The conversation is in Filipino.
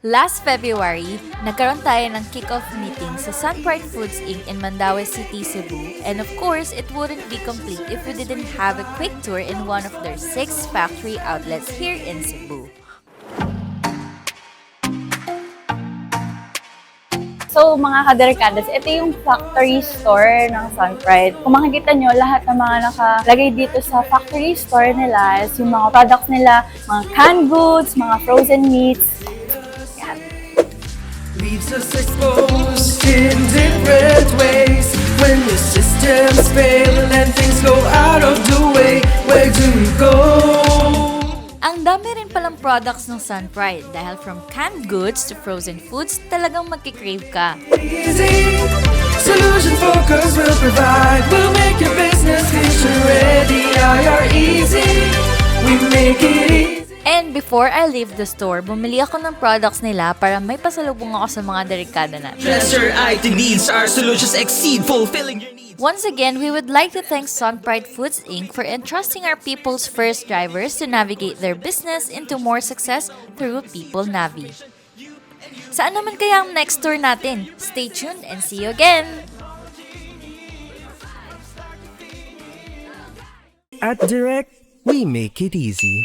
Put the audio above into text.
Last February, nagkaroon tayo ng kick-off meeting sa Sunpride Foods Inc. in Mandaue City, Cebu. And of course, it wouldn't be complete if we didn't have a quick tour in one of their 6 factory outlets here in Cebu. So mga ka-DIRECadas, ito yung factory store ng Sunpride. Kung makikita nyo, lahat ng mga nakalagay dito sa factory store nila is yung mga products nila, mga canned goods, mga frozen meats. Yan. Leaves us exposed in different ways. When the systems fail and things go out of the way, where do we go? Ang dami rin palang products ng Sunpride dahil from canned goods to frozen foods, talagang magkikrave ka. Easy solution focus will provide. We'll make your business future ready. Easy, we make it easy. And before I leave the store, bumili ako ng products nila para may pasalubong ako sa mga DIRECada natin. Just your IT needs, our solutions exceed fulfilling your needs. Once again, we would like to thank Sunpride Foods Inc. for entrusting our people's first drivers to navigate their business into more success through People Navi. Saan naman kaya ang next tour natin? Stay tuned and see you again! At Direct, we make it easy.